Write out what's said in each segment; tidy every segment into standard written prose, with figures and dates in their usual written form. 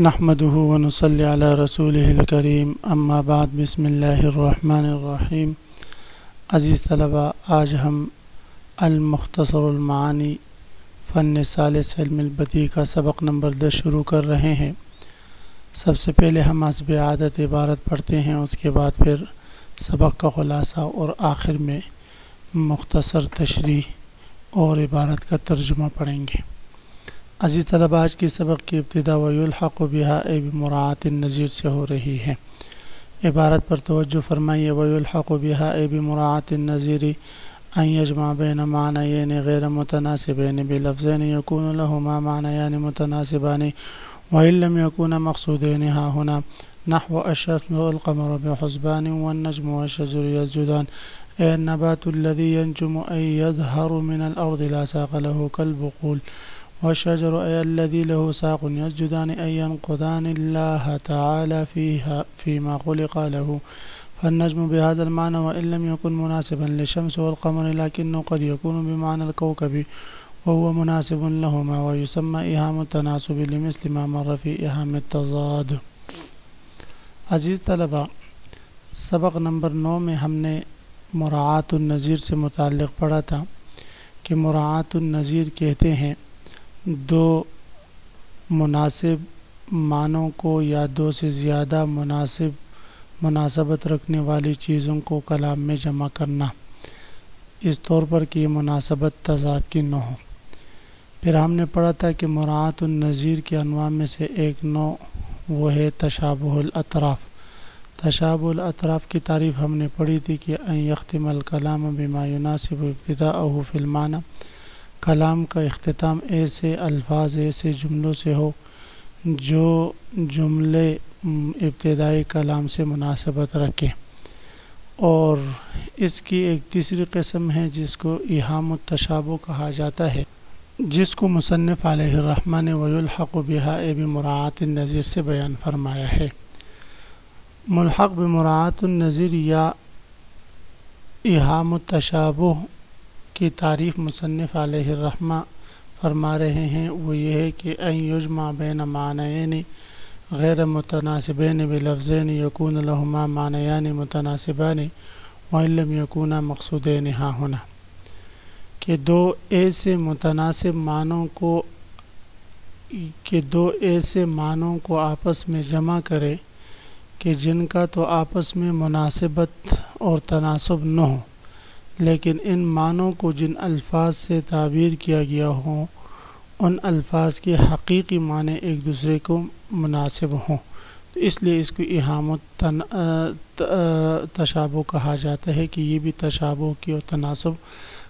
نحمده ونصلي على رسوله الکریم اما بعد بسم اللہ الرحمن الرحیم۔ عزیز طلبہ، آج ہم المختصر المعانی فن ثالث علم البدیع کا سبق نمبر 10 شروع کر رہے ہیں۔ سب سے پہلے ہم حسب عادت عبارت پڑھتے ہیں، اس کے بعد پھر سبق کا خلاصہ اور آخر میں مختصر تشریح اور عبارت کا ترجمہ پڑھیں گے۔ عزیز طلبہ، آج کی سبق کی ابتدا وَيُلْحَقُ بِهَا بِمُرَاعَةِ النَّظِيرِ سے ہو رہی ہے۔ عبارت پر توجہ فرمائیے۔ وَيُلْحَقُ بِهَا بِمُرَاعَةِ النَّظِيرِ أن يجمع بين معنيين غير متناسبين بلفظين يكون لهما معنيان متناسبان وإن لم يكونا مقصودين ها هنا، نحو الشمس والقمر بحسبان والنجم والشجر يسجدان، أي النبات الذي ينجم أي يظهر من الأرض لا ساق له كالبقول، والشجر أي الذي له ساق يسجدان أي ينقضان الله تعالى فيما خلق له، فالنجم بهذا المعنى وإن لم يكن مناسبا للشمس والقمر لكنه قد يكون بمعنى الكوكب وهو مناسب لهما، ويسمى إيهام التناسب لمثل ما مر في إيهام التضاد۔ عزیز طلبہ، سبق نمبر 9 میں ہم نے مراعات النظیر سے متعلق پڑھا تھا کہ مراعات النظیر کہتے ہیں دو مناسب معنوں کو یا دو سے زیادہ مناسبت رکھنے والی چیزوں کو کلام میں جمع کرنا، اس طور پر کہ یہ مناسبت تضاد کی نہ ہو۔ پھر ہم نے پڑھا تھا کہ مراعات النظیر کے انواع میں سے ایک نوع وہ ہے تشابہ الاطراف۔ تشابہ الاطراف کی تعریف ہم نے پڑھی تھی کہ ان یختم الکلام بما یناسب ابتداءہ فی المعنی، کلام کا اختتام ایسے الفاظ ایسے جملوں سے ہو جو جملے ابتدائی کلام سے مناسبت رکھے۔ اور اس کی ایک تیسری قسم ہے جس کو ایہام التشابہ کہا جاتا ہے، جس کو مصنف علیہ الرحمہ نے وَيُلْحَقُ بِهَا بِمُرَاعَةِ النَّظِيرِ سے بیان فرمایا ہے۔ ملحق بمراعات النظیر یا ایہام التشابہ کی تعریف مصنف علیہ الرحمہ فرما رہے ہیں، وہ یہ ہے کہ ان یجمع بین معنیین غیر متناسبین بلفظین یکون لہما معنیان متناسبان وان لم یکونا مقصودین ہا ہونا، کہ دو ایسے معنوں کو آپس میں جمع کرے کہ جن کا تو آپس میں مناسبت اور تناسب نہ ہو، لیکن ان معنوں کو جن الفاظ سے تعبیر کیا گیا ہو ان الفاظ کے حقیقی معنی ایک دوسرے کو مناسب ہوں، تو اس لیے اس کو ایہام تشابہ کہا جاتا ہے کہ یہ بھی تشابہ کی اور تناسب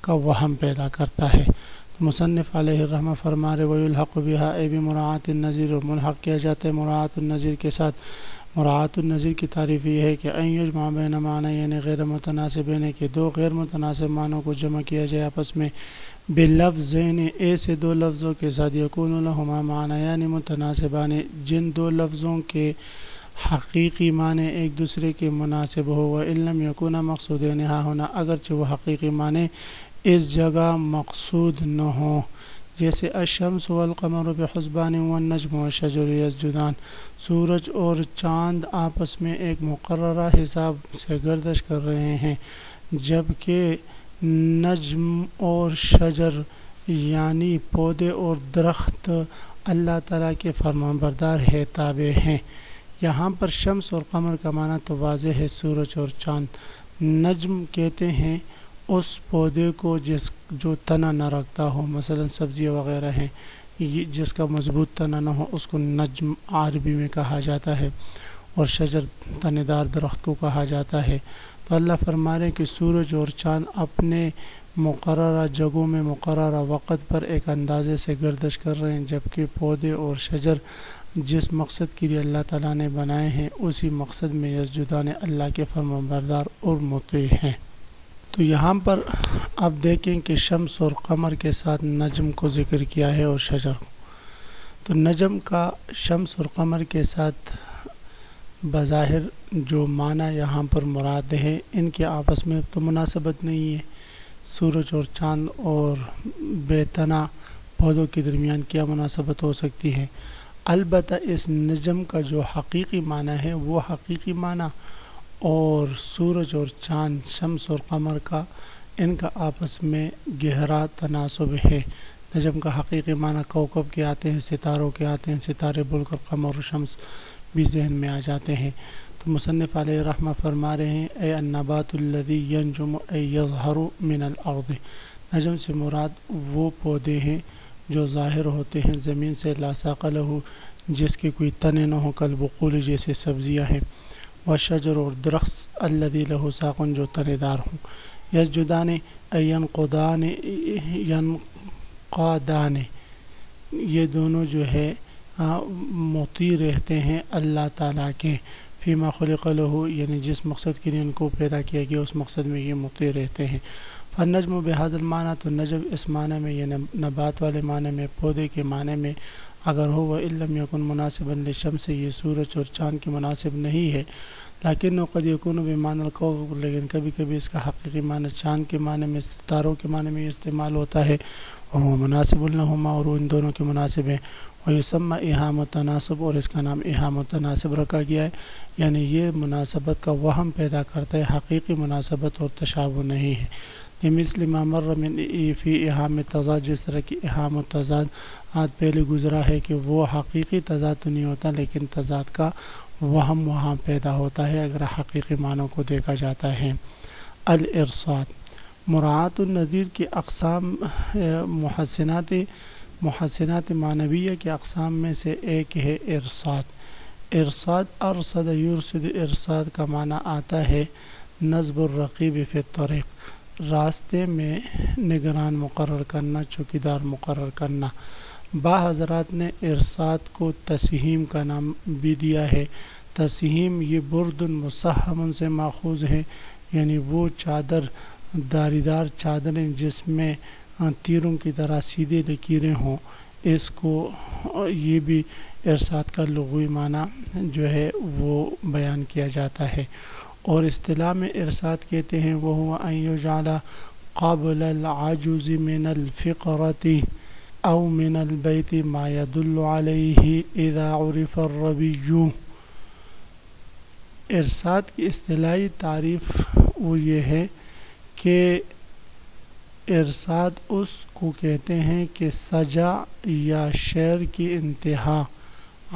کا وہم پیدا کرتا ہے۔ تو مصنف علیہ الرحمہ فرما رہے وَيُلْحَقُ بِهَا بِمُرَاعَةِ النَّظِيرِ، اور ملحق کیا جاتا ہے مراعات النظیر کے ساتھ۔ مراعات النظیر کی تعریف یہ ہے کہ ان یجمع بین معنیین غیر متناسبین، کہ دو غیر متناسب معنوں کو جمع کیا جائے آپس میں بلفظین، ایسے دو لفظوں کے ساتھ یکون لہما معنیان متناسبان، جن دو لفظوں کے حقیقی معنی ایک دوسرے کے مناسب ہو، وَإِن لَمْ يَكُونَا مَقْصُودَيْنِ ہا ہونا، اگرچہ وہ حقیقی معنی اس جگہ مقصود نہ ہوں، جیسے الشمس والقمر بحسبان والنجم والشجر یسجدان، سورج اور چاند آپس میں ایک مقررہ حساب سے گردش کر رہے ہیں، جبکہ نجم اور شجر یعنی پودے اور درخت اللہ تعالیٰ کے فرمانبردار ہے، تابع ہیں۔ یہاں پر شمس اور قمر کا معنی تو واضح ہے، سورج اور چاند۔ نجم کہتے ہیں اس پودے کو جو تنا نہ رکھتا ہو، مثلا سبزیاں وغیرہ ہیں جس کا مضبوط تنا نہ ہو، اس کو نجم عربی میں کہا جاتا ہے، اور شجر تنے دار درخت کو کہا جاتا ہے۔ تو اللہ فرما رہے ہیں کہ سورج اور چاند اپنے مقررہ جگہوں میں مقررہ وقت پر ایک اندازے سے گردش کر رہے ہیں، جبکہ پودے اور شجر جس مقصد کے لیے اللہ تعالیٰ نے بنائے ہیں اسی مقصد میں یسجدان، اللہ کے فرمانبردار اور مطیع ہیں۔ تو یہاں پر آپ دیکھیں کہ شمس اور قمر کے ساتھ نجم کو ذکر کیا ہے اور شجر کو، تو نجم کا شمس اور قمر کے ساتھ بظاہر جو معنی یہاں پر مراد ہے ان کے آپس میں تو مناسبت نہیں ہے، سورج اور چاند اور بے تنا پودوں کے درمیان کیا مناسبت ہو سکتی ہے؟ البتہ اس نجم کا جو حقیقی معنی ہے وہ حقیقی معنی اور سورج اور چاند، شمس اور قمر کا، ان کا آپس میں گہرا تناسب ہے۔ نجم کا حقیقی معنی کوکب کے آتے ہیں، ستاروں کے آتے ہیں، ستارے بول کر قمر اور شمس بھی ذہن میں آ جاتے ہیں۔ تو مصنف علیہ رحمہ فرما رہے ہیں اے النبات الذی ینجم ای یظہر من الارض، نجم سے مراد وہ پودے ہیں جو ظاہر ہوتے ہیں زمین سے، لا ساق لہ، جس کے کوئی تنے نہ ہو، کالبقول جیسے سبزیاں ہیں، والشجر اور درخت الذی لہ ساق جو تنے دار ہوں، یسجدان ای ینقضان، ینقادان، یہ دونوں جو ہے مطیع رہتے ہیں اللہ تعالیٰ کے، فیما خلق لہ، یعنی جس مقصد کے لیے ان کو پیدا کیا گیا اس مقصد میں یہ مطیع رہتے ہیں۔ فالنجم بہذا المعنی، تو نجم اس معنی میں، یہ نبات والے معنی میں، پودے کے معنی میں اگر ہو، وَإِن لَمْ يَكُنْ مُنَاسِبًا لِلشَّمْسِ، یہ سورج اور چاند کے مناسب نہیں ہے، لیکن قد يكون بمعنى الكوكب، لیکن کبھی کبھی اس کا حقیقی معنی چاند کے معنی میں، ستاروں کے معنی میں استعمال ہوتا ہے، وهو مناسب لهما، اور ان دونوں کے مناسب ہیں، ويسمى ایہام التناسب، اور اس کا نام ایہام التناسب رکھا گیا ہے، یعنی یہ مناسبت کا وہم پیدا کرتا ہے، حقیقی مناسبت اور تشابہ نہیں ہے۔ مثل ما مر من فی ایہام التضاد، جس طرح کی ایہام التضاد آج پہلے گزرا ہے کہ وہ حقیقی تضاد تو نہیں ہوتا لیکن تضاد کا وہم وہاں پیدا ہوتا ہے اگر حقیقی معنوں کو دیکھا جاتا ہے۔ الارصاد، مراعات النظیر کی اقسام، محسنات معنویہ کی اقسام میں سے ایک ہے ارصاد۔ ارصاد، ارصد یرصد، ارصاد کا معنی آتا ہے نصب الرقیب فی الطریق، راستے میں نگران مقرر کرنا، چوکیدار مقرر کرنا۔ بعض حضرات نے ارصاد کو تسہیم کا نام بھی دیا ہے۔ تسہیم یہ برد مسہم سے ماخوذ ہے، یعنی وہ چادر، داریدار چادریں جس میں تیروں کی طرح سیدھے لکیریں ہوں، اس کو یہ بھی ارصاد کا لغوی معنی جو ہے وہ بیان کیا جاتا ہے۔ اور اصطلاح میں ارصاد کہتے ہیں وہ ان یجعل قبل العجوز من الفقرۃ او من البیت ما يدل علیہ اذا عرف الربی۔ ارصاد کی اصطلاحی تعریف وہ یہ ہے کہ ارصاد اس کو کہتے ہیں کہ سجا یا شعر کی انتہا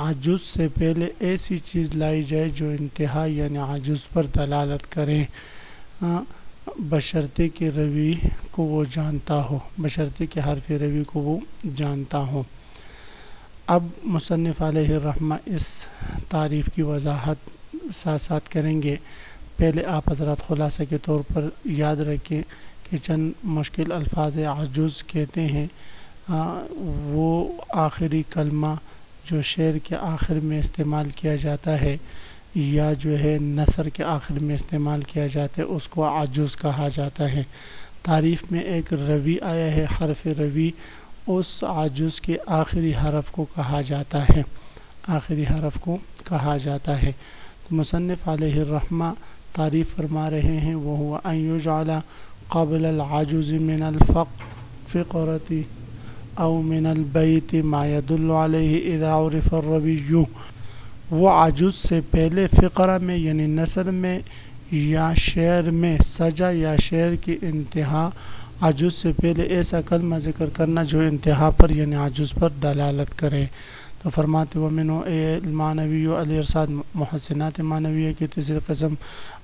عجز سے پہلے ایسی چیز لائی جائے جو انتہا یعنی عجز پر دلالت کرے، بشرطے کہ روی کو وہ جانتا ہو، بشرطے کہ حرف روی کو وہ جانتا ہو۔ اب مصنف علیہ الرحمہ اس تعریف کی وضاحت ساتھ ساتھ کریں گے۔ پہلے آپ حضرات خلاصہ کے طور پر یاد رکھیں کہ چند مشکل الفاظ عجز کہتے ہیں وہ آخری کلمہ جو شعر کے آخر میں استعمال کیا جاتا ہے یا جو ہے نثر کے آخر میں استعمال کیا جاتا ہے اس کو عجز کہا جاتا ہے۔ تعریف میں ایک روی آیا ہے، حرف روی، اس عجز کے آخری حرف کو کہا جاتا ہے، آخری حرف کو کہا جاتا ہے۔ تو مصنف علیہ الرحمہ تعریف فرما رہے ہیں وہ ان یجعل قبل العجز من الفقرۃ او من البیت ما يدل علیہ اذا عرف الربی، وہ عجز سے پہلے فقرہ میں یعنی نثر میں یا شعر میں، سجا یا شعر کی انتہا عجز سے پہلے ایسا کلمہ ذکر کرنا جو انتہا پر یعنی عجز پر دلالت کرے۔ تو فرماتے ومنو المعنوی الارصاد، محسنات معنویہ کی تیسری قسم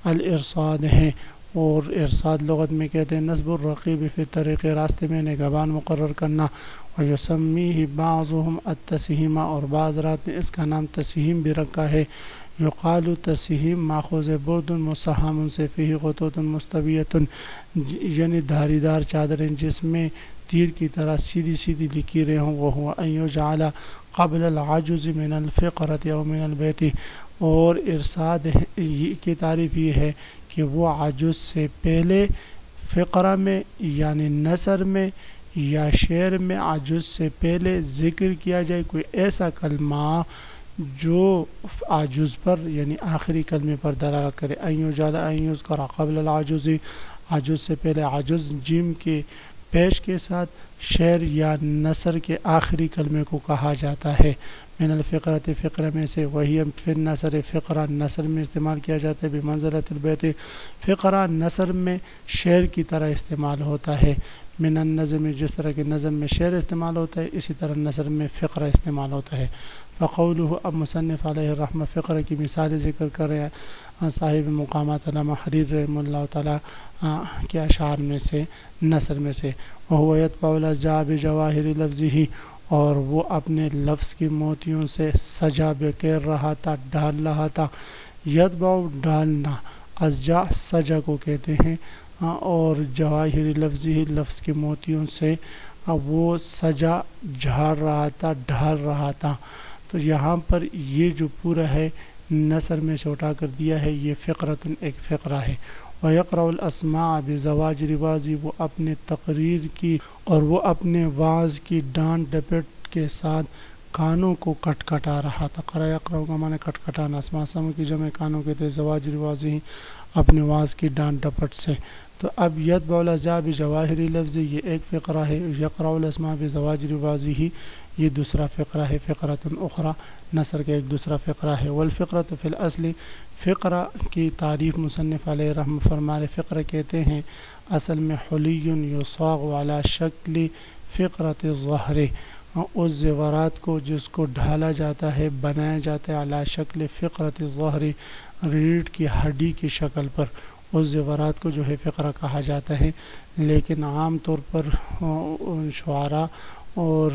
الارصاد ہے، اور ارصاد لغت میں کہتے ہیں نصب الرقیب فی طریق، راستے میں نگہبان مقرر کرنا، ویسمیہ بعضهم التسہیم، اور بعض رات نے اس کا نام تسہیم بھی رکھا ہے۔ یقال تسہیم ماخوذ برد مسہم سے فیہ خطوط مستویۃ، یعنی دھاریدار چادریں جس میں تیر کی طرح سیدھی سیدھی لکیریں ہوں، وہو ان یجعل قبل العجز من الفقرۃ او من البیت، اور ارصاد کی تعریف یہ ہے کہ وہ عجز سے پہلے فقرہ میں یعنی نثر میں یا شعر میں عجز سے پہلے ذکر کیا جائے کوئی ایسا کلمہ جو عجز پر یعنی آخری کلمے پر دلالت کرے۔ ان یجعل ان یذکر قبل العجز، عجز سے پہلے عجز جیم کے پیش کے ساتھ شعر یا نثر کے آخری کلمے کو کہا جاتا ہے۔ من الفقرۃ فقرہ میں سے، وہی فی النثر فقرہ نثر میں استعمال کیا جاتا ہے، بمنزلۃ البیت فقرہ نثر میں شعر کی طرح استعمال ہوتا ہے۔ من النظم جس طرح کہ نظم میں شعر استعمال ہوتا ہے اسی طرح نثر میں فقرہ استعمال ہوتا ہے۔ فقولہ، اب مصنف علیہ الرحمہ فقرہ کی مثال ذکر کر رہے ہیں صاحب مقامات علامہ حریر رحمہ اللہ تعالیٰ کے اشعار میں سے، نثر میں سے، وہو یتبع الاشجاع بجواہر لفظہ، اور وہ اپنے لفظ کی موتیوں سے سجا بکیر رہا تھا، ڈال رہا تھا۔ یتبع ڈالنا، اشجاع سجا کو کہتے ہیں، اور جواہر لفظہ لفظ کی موتیوں سے وہ سجا جھاڑ رہا تھا، ڈھال رہا تھا۔ تو یہاں پر یہ جو پورا ہے نثر میں سے اٹھا کر دیا ہے، یہ فقرۃ ایک فقرہ ہے۔ وَيَقْرَأُ الْأَسْمَاعَ بِزَوَاجِرِ وَعْظِ، وہ اپنے تقریر کی اور وہ اپنے واعظ کی ڈانٹ ڈپٹ کے ساتھ کانوں کو کٹکھٹا رہا تھا۔ قرأ یقرأ کا معنی کٹکھٹانا، اسماء سم کی جمع کانوں کے تھے، زواجر واضح اپنے واعظ کی ڈانٹ ڈپٹ سے۔ تو اب یتبع الاشجاع بجواہر لفظ یہ ایک فقرہ ہے، یقرأ الاسماء بزواجر واضح یہ دوسرا فقرہ ہے، فقرۃ اخری نثر کا ایک دوسرا فقرہ ہے۔ والفقرۃ فی الاصل، فقرہ کی تعریف مصنف علیہ رحمہ فرمائے، فقرہ کہتے ہیں اصل میں حلی یصاغ علی شکل فقرۃ الظہر، اس زیورات کو جس کو ڈھالا جاتا ہے، بنایا جاتا ہے، علی شکل فقرۃ الظہر ریڑھ کی ہڈی کی شکل پر، اس زیورات کو جو ہے فقرہ کہا جاتا ہے۔ لیکن عام طور پر شعراء اور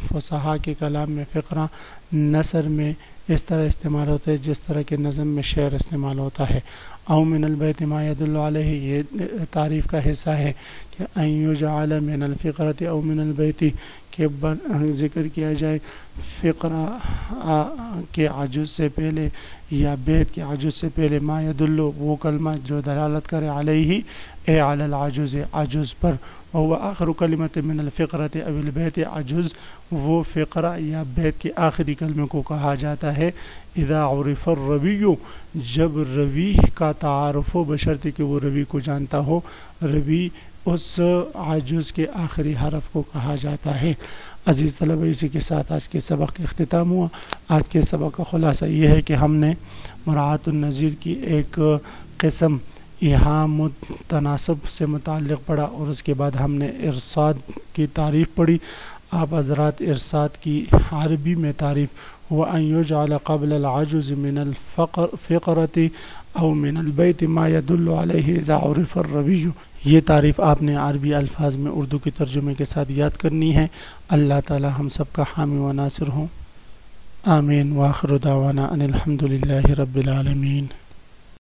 فصحاء کے کلام میں فقرہ نثر میں اس طرح استعمال ہوتا ہے جس طرح کے نظم میں شعر استعمال ہوتا ہے۔ او من البیت ما یدل علیہ، یہ تعریف کا حصہ ہے کہ ان یجعل من الفقرۃ او من البیت، کہ ذکر کیا جائے فقرہ کے عجز سے پہلے یا بیت کے عجز سے پہلے، ما یدل وہ کلمہ جو دلالت کرے، علیہ اے علی العجز عجز پر، وهو آخر کلمت من الفقرۃ او البیت، عجز وہ فقرہ یا بیت کے آخری کلمے کو کہا جاتا ہے۔ اذا عرف الروی، جب روی کا تعارف ہو، بشرطے کہ وہ روی کو جانتا ہو، روی اس عجز کے آخری حرف کو کہا جاتا ہے۔ عزیز طلبہ، اسی کے ساتھ آج کے سبق کا اختتام ہوا۔ آج کے سبق کا خلاصہ یہ ہے کہ ہم نے مراعات النظیر کی ایک قسم یہاں متناسب سے متعلق پڑھا، اور اس کے بعد ہم نے ارصاد کی تعریف پڑھی۔ آپ حضرات ارصاد کی عربی میں تعریف وَأَن يُجْعَلَ قَبْلَ الْعَجُزِ مِنَ الْفِقْرَةِ أَوْ مِنَ الْبَيْتِ مَا يَدُلُّ عَلَيْهِ إِذَا عُرِفَ الرَّوِيُّ، یہ تعریف آپ نے عربی الفاظ میں اردو کے ترجمے کے ساتھ یاد کرنی ہے۔ اللہ تعالی ہم سب کا حامی و ناصر ہوں، آمین۔ وآخر دعوانا ان الحمد للہ رب العالمین۔